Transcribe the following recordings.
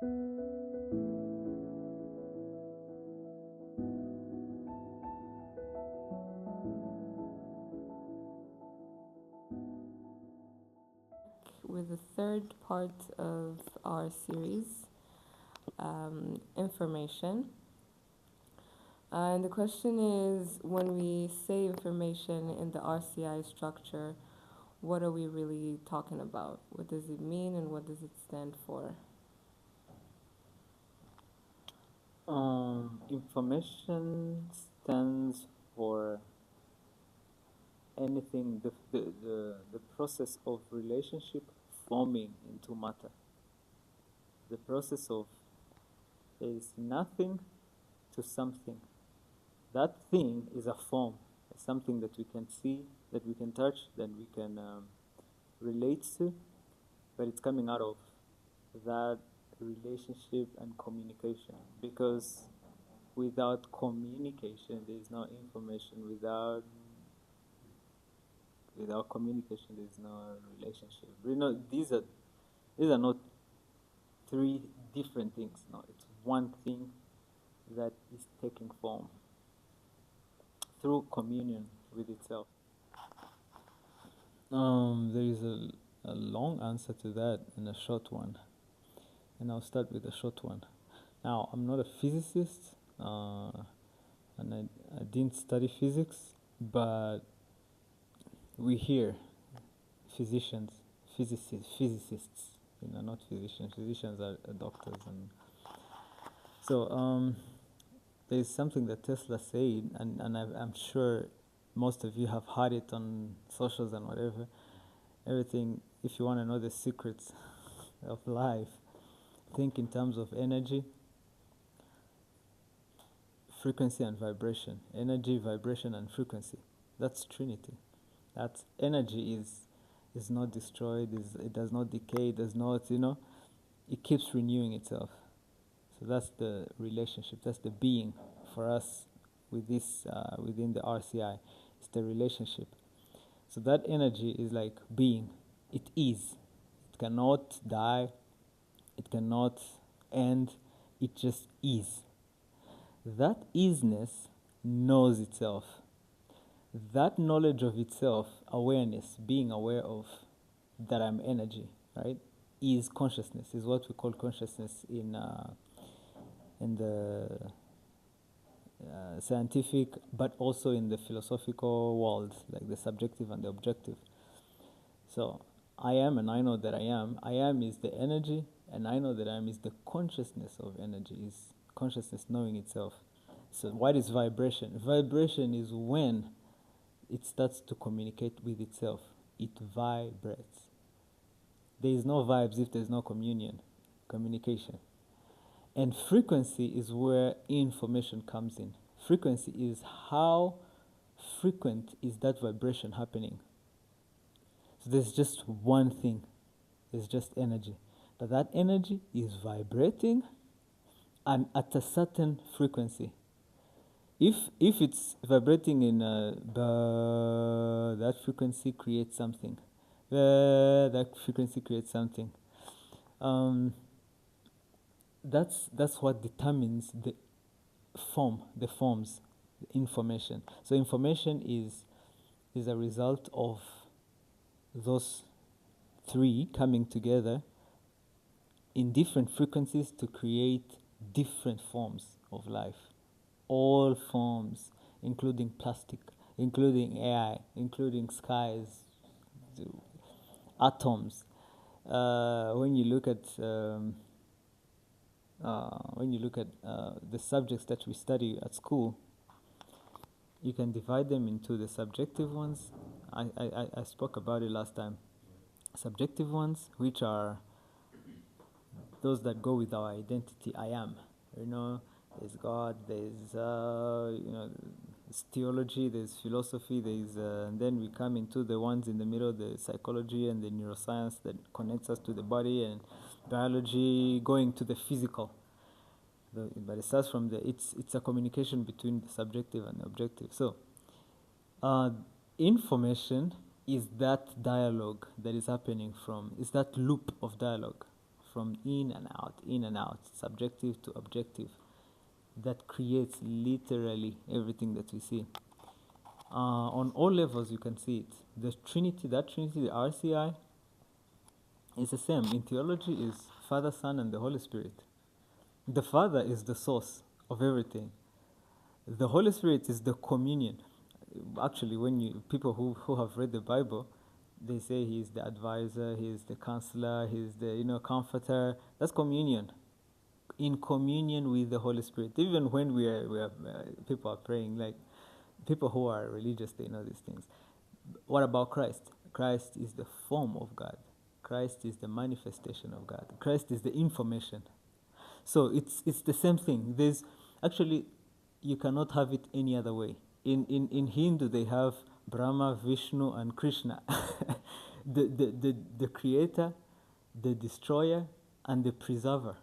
With the third part of our series, information. And the question is, when we say information in the RCI structure, what are we really talking about? What does it mean and what does it stand for? Information stands for anything, the process of relationship forming into matter. The process of is nothing to something. That thing is a form, something that we can see, that we can touch, that we can relate to, but it's coming out of that relationship and communication. Because without communication, there is no information. Without communication, there is no relationship. You know, these are not three different things. No, it's one thing that is taking form through communion with itself. There is a long answer to that and a short one. And I'll start with the short one. Now, I'm not a physicist, and I didn't study physics, but we hear physicists, you know, not physicians. Physicians are doctors, and so there's something that Tesla said, and I'm sure most of you have heard it on socials and whatever. Everything, if you want to know the secrets of life, think in terms of energy, frequency, and vibration. Energy, vibration, and frequency. That's Trinity. That energy is not destroyed, it does not decay, it does not, you know, it keeps renewing itself. So that's the relationship, that's the being for us with this, within the RCI. It's the relationship. So that energy is like being. It is. It cannot die, it cannot end, it just is. That isness knows itself. That knowledge of itself, awareness, being aware of that I'm energy, right, is consciousness, is what we call consciousness in the scientific, but also in the philosophical world, like the subjective and the objective. So I am and I know that I am. I am is the energy, and I know that I am is the consciousness of energy, is consciousness knowing itself. So what is vibration? Vibration is when it starts to communicate with itself. It vibrates. There is no vibes if there's no communication. And frequency is where information comes in. Frequency is how frequent is that vibration happening. So there's just one thing. There's just energy. But that energy is vibrating and at a certain frequency. If it's vibrating in that frequency creates something. That frequency creates something. That's what determines the forms, the information. So information is a result of those three coming together in different frequencies to create different forms of life. All forms, including plastic, including AI, including skies, atoms. When you look at the subjects that we study at school, you can divide them into the subjective ones. I spoke about it last time. Subjective ones, which are those that go with our identity. I am, you know. There's God, there's there's theology, there's philosophy, and then we come into the ones in the middle, the psychology and the neuroscience that connects us to the body, and biology going to the physical. But it starts from it's a communication between the subjective and the objective. So information is that dialogue that is happening is that loop of dialogue from in and out, subjective to objective, that creates literally everything that we see. On all levels, you can see it. The Trinity, the RCI, is the same. In theology, is Father, Son, and the Holy Spirit. The Father is the source of everything. The Holy Spirit is the communion. Actually, when people who have read the Bible, they say he is the advisor, he is the counselor, he is the comforter. That's communion. In communion with the Holy Spirit. Even when people are praying, like people who are religious, they know these things. What about Christ? Christ is the form of God. Christ is the manifestation of God. Christ is the information. So it's the same thing. There's actually, you cannot have it any other way. In Hindu, they have Brahma, Vishnu, and Krishna. the creator, the destroyer, and the preserver.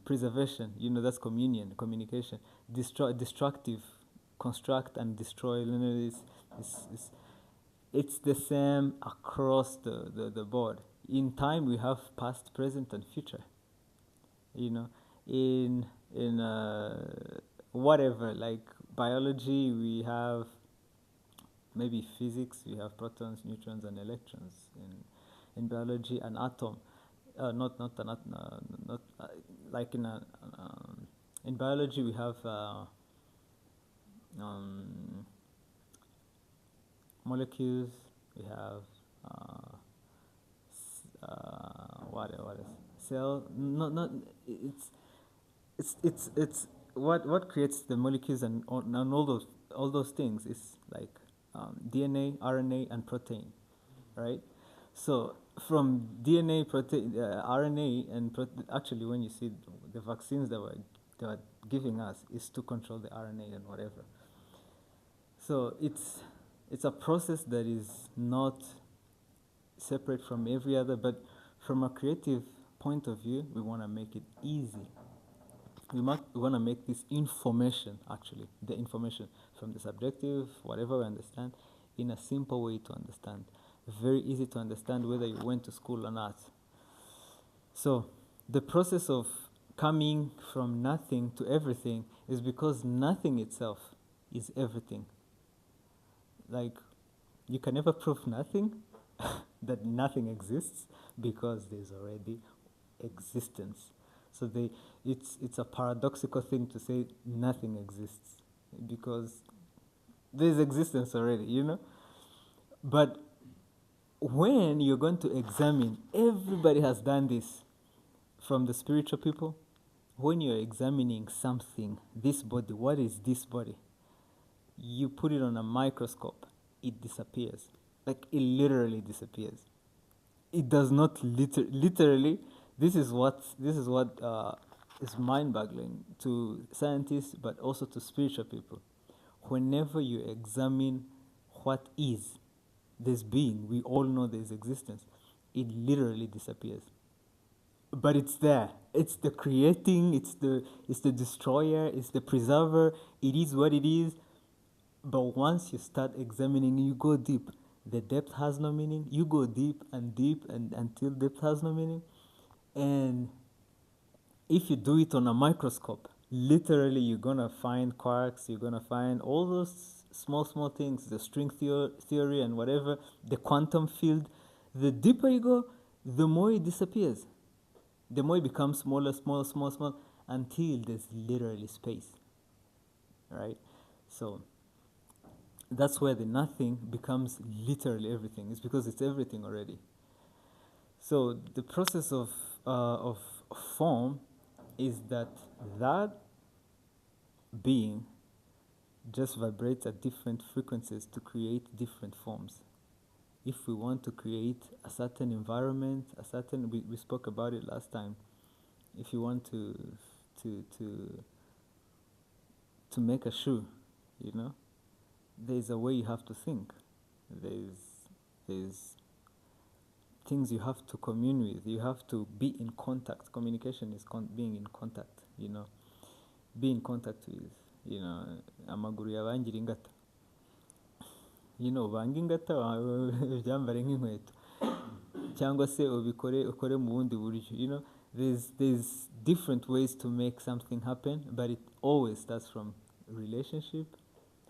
Preservation, that's communion, communication. Destructive, construct and destroy. It's the same across the board. In time, we have past, present, and future. In whatever, like biology, we have maybe physics, we have protons, neutrons, and electrons. In biology, an atom, like in biology, we have molecules, we have what is cell? Not it's what creates the molecules and all those things is like DNA, RNA, and protein, right? So from DNA, protein, RNA, and actually, when you see the vaccines they were giving us, is to control the RNA and whatever. So it's a process that is not separate from every other, but from a creative point of view, we want to make it easy. We want to make this information, actually, the information from the subjective, whatever we understand, in a simple way to understand. Very easy to understand whether you went to school or not. So the process of coming from nothing to everything is because nothing itself is everything. Like, you can never prove nothing, that nothing exists, because there's already existence. So it's a paradoxical thing to say nothing exists, because there's existence already, But when you're going to examine, everybody has done this from the spiritual people. When you're examining something, this body, what is this body? You put it on a microscope, it disappears. Like, it literally disappears. It does not literally. This is what is mind-boggling to scientists, but also to spiritual people. Whenever you examine what is, this being, we all know there is existence, it literally disappears. But it's there. It's the creating, it's the destroyer, it's the preserver, it is what it is. But once you start examining, you go deep. The depth has no meaning. You go deep and until depth has no meaning. And if you do it on a microscope, literally you're going to find quarks, you're going to find all those small things, the string theory and whatever, the quantum field. The deeper you go, the more it disappears. The more it becomes smaller, until there's literally space, right? So that's where the nothing becomes literally everything. It's because it's everything already. So the process of form is that being just vibrates at different frequencies to create different forms. If we want to create a certain environment, we spoke about it last time. If you want to make a shoe, there's a way you have to think. There's things you have to commune with. You have to be in contact. Communication is being in contact, Be in contact with, amaguru yabangira ingata. Banga ingata byambare nk'inkweto. Cyangwa se ukore mu bundi buryo, there's different ways to make something happen, but it always starts from relationship,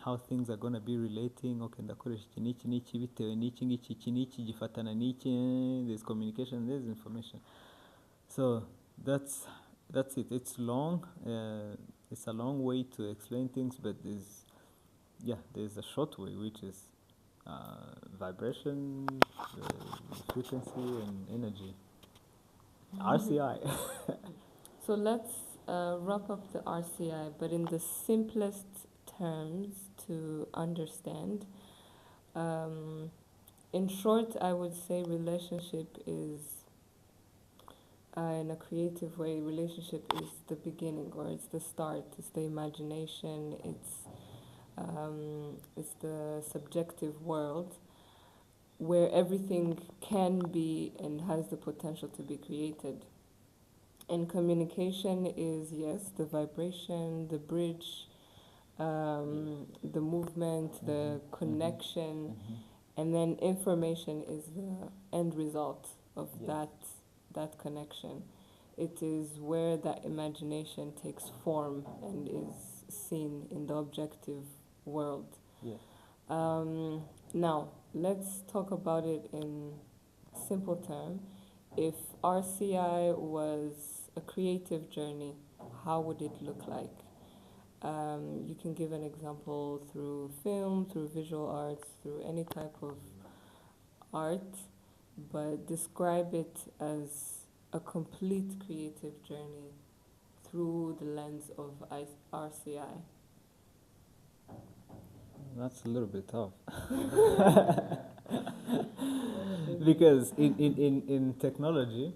how things are gonna be relating. Okay, ndakoresha iki n'iki n'iki bitewe n'iki ngiki iki n'iki gifatana n'iki. There's communication, there's information. So that's it. It's long. It's a long way to explain things, but there's a short way, which is vibration, frequency, and energy. RCI. So let's wrap up the RCI, but in the simplest terms to understand. In short, I would say relationship is, in a creative way, relationship is the beginning, or it's the start, it's the imagination, it's the subjective world where everything can be and has the potential to be created. And communication is, yes, the vibration, the bridge, the movement, the connection, and then information is the end result of that connection. It is where that imagination takes form and is seen in the objective world. Yeah. Now, let's talk about it in simple terms. If RCI was a creative journey, how would it look like? You can give an example through film, through visual arts, through any type of art, but describe it as a complete creative journey through the lens of RCI. That's a little bit tough. Because in technology,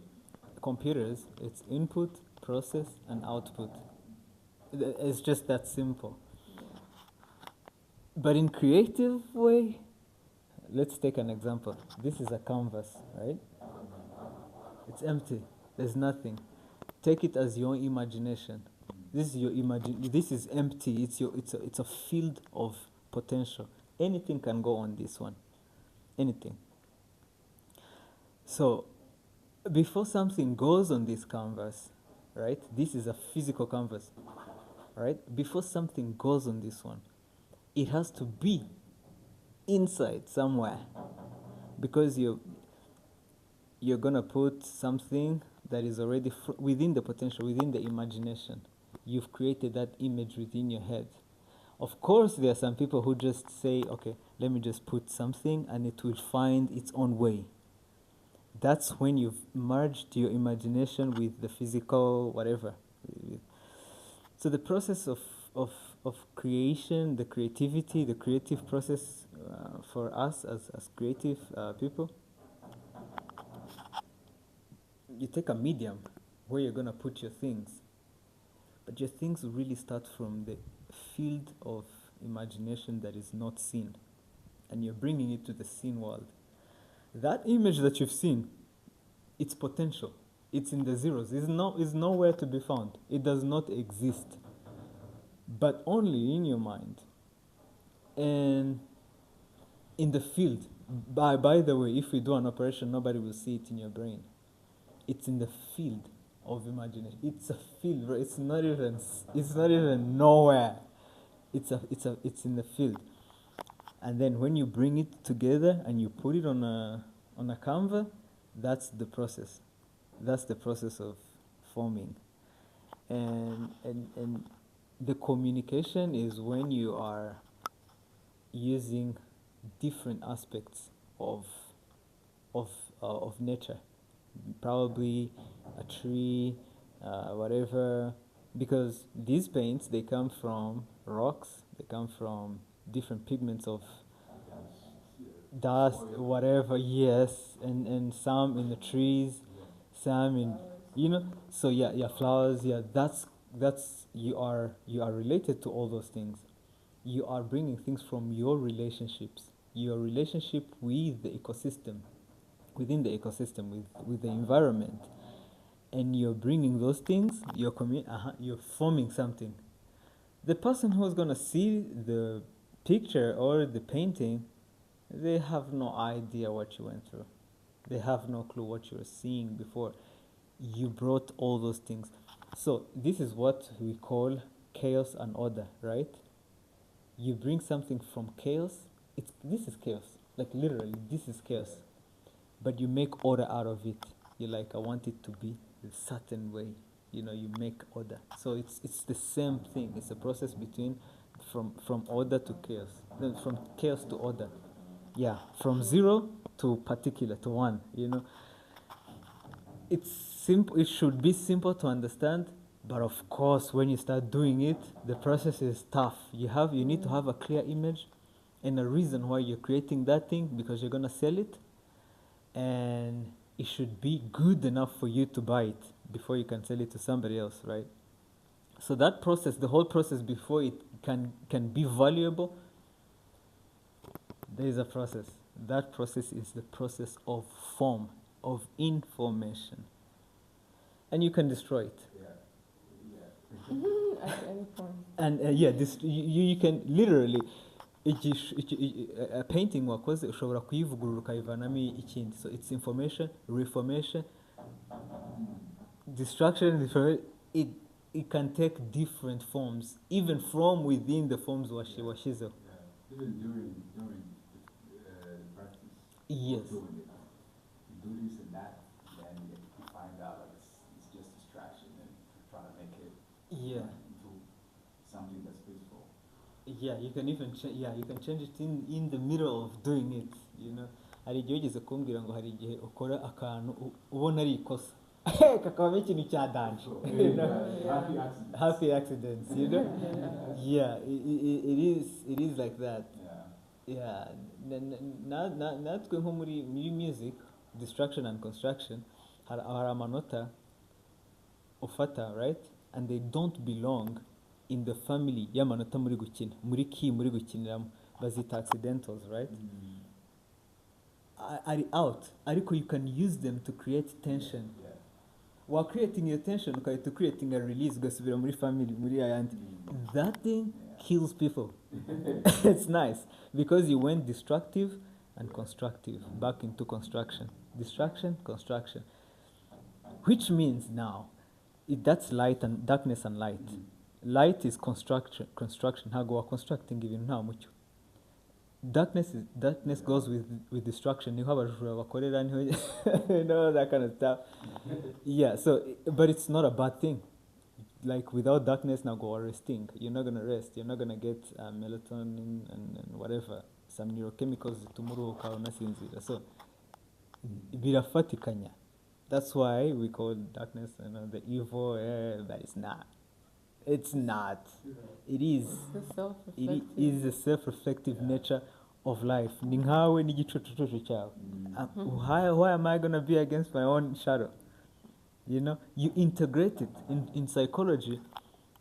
computers, it's input, process, and output. It's just that simple. But in creative way, let's take an example. This is a canvas, right? It's empty. There's nothing. Take it as your imagination. This is your This is empty. It's a field of potential. Anything can go on this one. Anything. So, before something goes on this canvas, right? This is a physical canvas, right? Before something goes on this one, it has to be inside somewhere, because you're gonna put something that is already within the potential, within the imagination. You've created that image within your head. Of course, there are some people who just say, okay, let me just put something and it will find its own way. That's when you've merged your imagination with the physical, whatever. So the process of creation, the creativity, the creative process for us as creative people, you take a medium where you're going to put your things. But your things really start from the field of imagination that is not seen. And you're bringing it to the seen world. That image that you've seen, its potential, it's in the zeros. It's nowhere to be found. It does not exist. But only in your mind. And in the field. By the way, if we do an operation, nobody will see it in your brain. It's in the field of imagination. It's a field, bro. It's not even nowhere. It's in the field. And then when you bring it together and you put it on a canvas, that's the process. That's the process of forming. And the communication is when you are using different aspects of nature, probably a tree, whatever, because these paints, they come from rocks, they come from different pigments of dust, whatever, yes, and some in the trees, some in, so flowers, that's you are related to all those things. You are bringing things from your relationships, your relationship with the ecosystem, within the ecosystem, with the environment, and you're bringing those things, you're forming something. The person who's going to see the picture or the painting, they have no idea what you went through. They have no clue what you were seeing before. you brought all those things. So this is what we call chaos and order, right? You bring something from chaos. This is chaos. Like literally, this is chaos. But you make order out of it. You're like, I want it to be a certain way. You know, you make order. So it's the same thing. It's a process between from order to chaos. No, from chaos to order. Yeah, from zero to particular to one. You know, it's simple. It should be simple to understand. But of course, when you start doing it, the process is tough. You need to have a clear image and a reason why you're creating that thing, because you're gonna sell it, and it should be good enough for you to buy it before you can sell it to somebody else, right? So that process, the whole process before it can be valuable, there is a process. That process is the process of form, of information. And you can destroy it. At any point. And you can literally a painting wakoze ushobora kuyivugurura ukayivanamo ikindi. So it's information, reformation, destruction. It can take different forms, even from within the forms washizeho. Even during the practice. Yes. Doing it. You do this and that, then you find out that it's just distraction and try to make it into something that's peaceful. Yeah, you can even you can change it in the middle of doing it, you know. Hari igihe wigeze kumbwira ngo hari igihe ukora akantu ubona ari ikosa kakabamo ikintu cya danje. Happy accidents, you know. Yeah, it is like that. Yeah, natwe nko muri music, destruction and construction, hari amanota ufata, right, and they don't belong in the family y'amanota muri gukina, muri key muri gukiniramo, bazita accidentals, right? Are out, ariko you can use them to create tension. While creating your tension, to creating a release, ugasubira muri family, muri ayandi. That thing kills people. It's nice because you went destructive and constructive back into construction. Distraction, construction, which means now that's light and darkness and light. Light is construction. How go constructing even now much. Darkness goes with destruction. You have a you know, that kind of stuff. Yeah. So, but it's not a bad thing. Like without darkness, now go resting. You're not gonna rest. You're not gonna get melatonin and whatever, some neurochemicals tomorrow. So, birafatikanya. That's why we call darkness, you know, the evil. But it's not. It's not. It is. It is a self-reflective nature of life. Why am I gonna be against my own shadow? You know, you integrate it in psychology.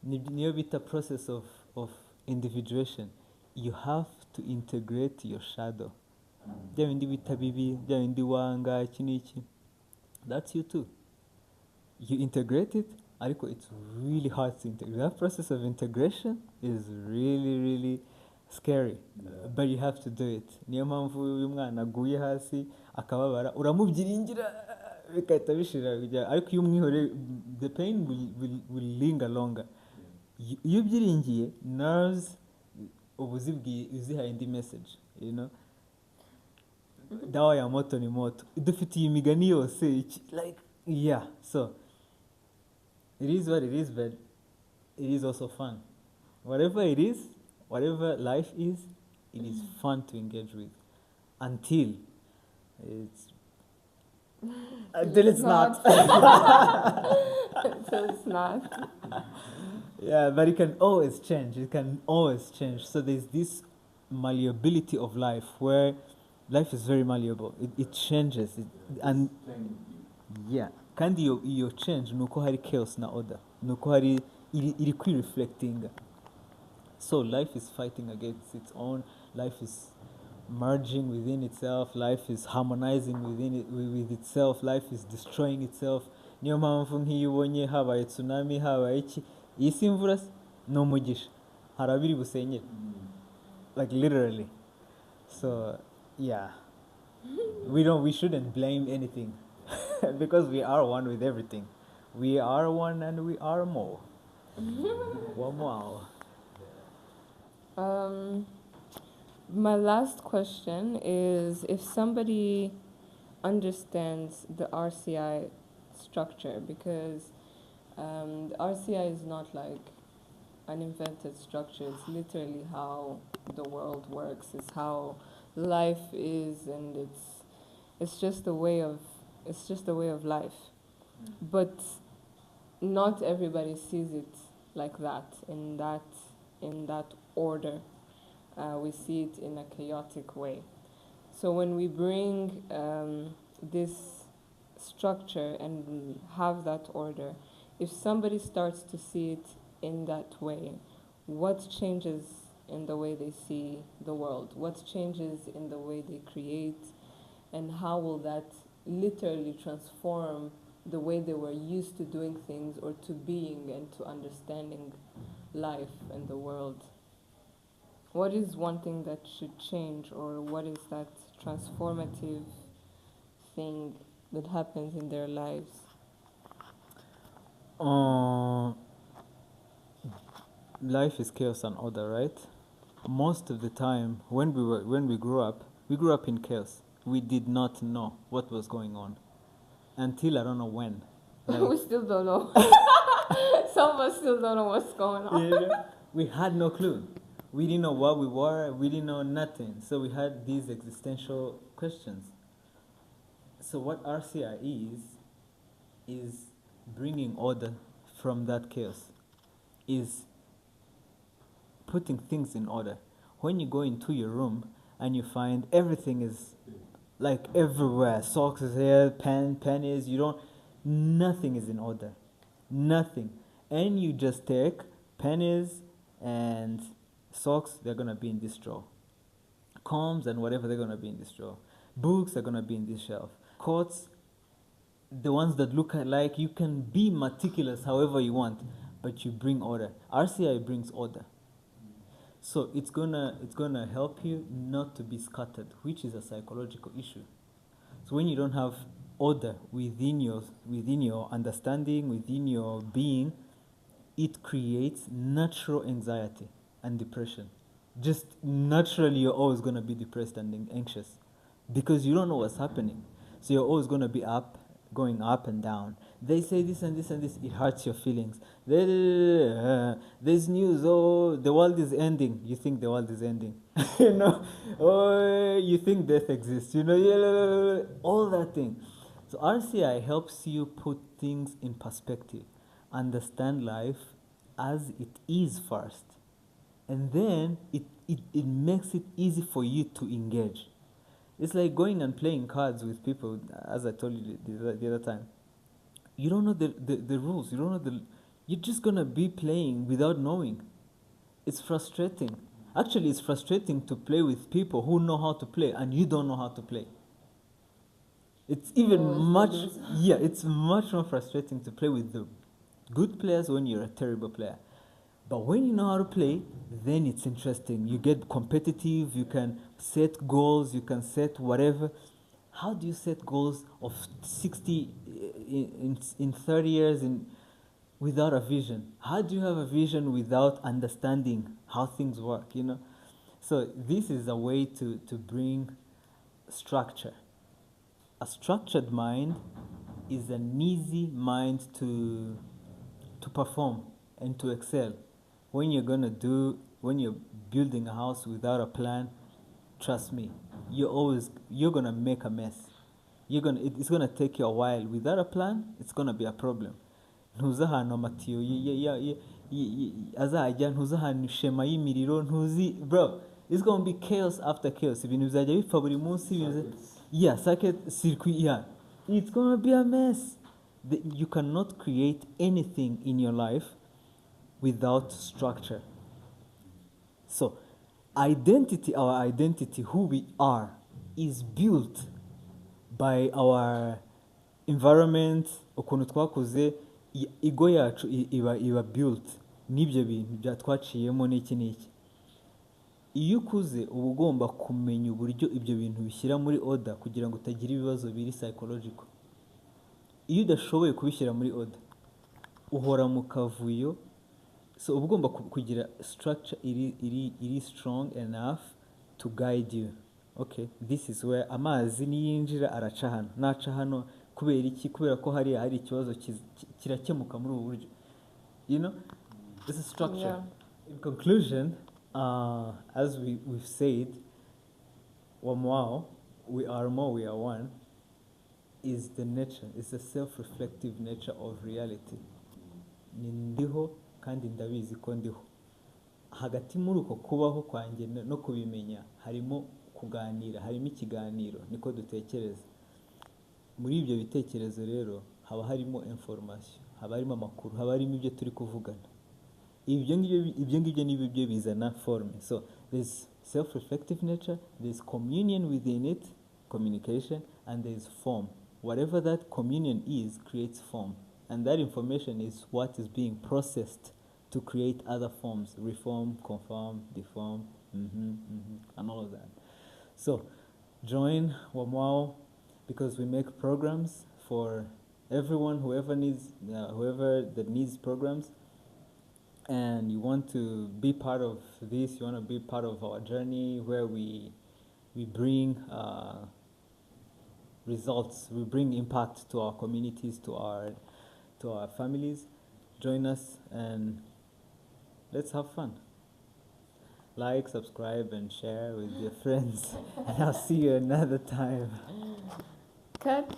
It's a process of individuation. You have to integrate your shadow. That's you too. You integrate it. It's really hard to integrate. That process of integration is really, really scary, but you have to do it. Niyo mpamvu uyu mwana aguye hasi akababara uramubyiringira bikahita bishira, ariko iyo umwihoreye the pain will linger longer. Iyo ubyiringiye nerves uba uzihaye indi message, you know. Dawa ya moto ni moto, idufitiye imigani yose, like yeah. So it is what it is, but it is also fun. Whatever it is, whatever life is, it is fun to engage with until it's not. Until it's not. Yeah, but it can always change. It can always change. So there's this malleability of life where life is very malleable. It changes. And yeah. Kandi iyo change nuko hari chaos na order, nuko hari iri reflecting. So life is fighting against its own. Life is merging within itself. Life is harmonizing with itself. Life is destroying itself. Niyo mpamvu nk'iyo ubonye habaye tsunami, habaye iki, iyi si imvura ni umugisha, harabiri busenyere, like literally. So yeah, we shouldn't blame anything. because we are one with everything. We are one and we are more. One more. My last question is, if somebody understands the RCI structure, because the RCI is not like an invented structure, it's literally how the world works, it's how life is, and it's just a way of life. But not everybody sees it like that, in that order. We see it in a chaotic way. So when we bring this structure and have that order, if somebody starts to see it in that way, what changes in the way they see the world? What changes in the way they create? And how will that literally transform the way they were used to doing things, or to being and to understanding life and the world? What is one thing that should change, or what is that transformative thing that happens in their lives? Life is chaos and order, right? Most of the time, when we grew up in chaos. We did not know what was going on until I don't know when. We still don't know. Some of us still don't know what's going on. Yeah, we had no clue. We didn't know what we were. We didn't know nothing. So we had these existential questions. So what RCI is bringing order from that chaos, is putting things in order. When you go into your room and you find everything is like everywhere, socks is here, pennies, nothing is in order. Nothing. And you just take pennies and socks, they're going to be in this drawer. Combs and whatever, they're going to be in this drawer. Books are going to be in this shelf. Coats, the ones that look like, you can be meticulous however you want, but you bring order. RCI brings order. So it's gonna help you not to be scattered, which is a psychological issue. So when you don't have order within your understanding, within your being, it creates natural anxiety and depression. Just naturally, you're always gonna be depressed and anxious because you don't know what's happening. So you're always gonna be going up and down. They say this and this and this, it hurts your feelings. There's news, oh, the world is ending. You think the world is ending. Oh, you think death exists. All that thing. So RCI helps you put things in perspective, understand life as it is first. And then it makes it easy for you to engage. It's like going and playing cards with people, as I told you the other time. You don't know the rules. You don't know you're just going to be playing without knowing. It's frustrating. Actually, it's frustrating to play with people who know how to play and you don't know how to play. It's even it's much more frustrating to play with the good players when you're a terrible player. But when you know how to play, then it's interesting. You get competitive, you can set goals, you can set whatever. How do you set goals of 60 in 30 years without a vision? How do you have a vision without understanding how things work, So this is a way to bring structure. A structured mind is an easy mind to perform and to excel. When you're building a house without a plan, trust me, you're gonna make a mess. It's gonna take you a while. Without a plan, it's gonna be a problem. Ntuzi ahantu amatiyo azajya, ntuzi ahantu shema y'imiriro, bro, it's gonna be chaos after chaos. Ibintu bizajya bipfa buri munsi, circuit, it's gonna be a mess. You cannot create anything in your life without structure. So, our identity, who we are, is built by our environment, ukuntu twakuze, ego yacu iba built n'ibyo bintu byatwaciyemo n'iki. Iyo ukuze uba ugomba kumenya uburyo ibyo bintu bishyira muri order kugira ngo utagira ibibazo biri psychological. iyo udashoboye kubishyira muri order uhora mu kavuyo, so uba ugomba kugira structure iri strong enough to guide you. Okay, this is where amazi niyinjira araca hano, naca hano kubera iki? Kubera ko hari ikibazo kirakemuka muri ubu buryo, you know, this is structure. Yeah. In conclusion, as we've said, Wamwao, we are more, we are one, is the nature, is the self-reflective nature of reality. Ni ndiho kandi ndabizi ko ndiho. Hagati muri uko kubaho kwanjye no kubimenya harimo kuganira, harimo ikiganiro, niko dutekereza. Muri ibyo bitekerezo rero haba harimo information, haba harimo amakuru, haba harimo ibyo turi kuvugana. Ibyo ngibyo ni byo bizana form. So there's self-reflective nature, there's communion within it, communication, and there's form. Whatever that communion is creates form, and that information is what is being processed to create other forms: reform, conform, deform, and all of that. So join Wamwao, because we make programs for everyone, whoever that needs programs, and you want to be part of this, you want to be part of our journey where we bring results, we bring impact to our communities, to our families. Join us and let's have fun. Like, subscribe, and share with your friends. And I'll see you another time. Cut.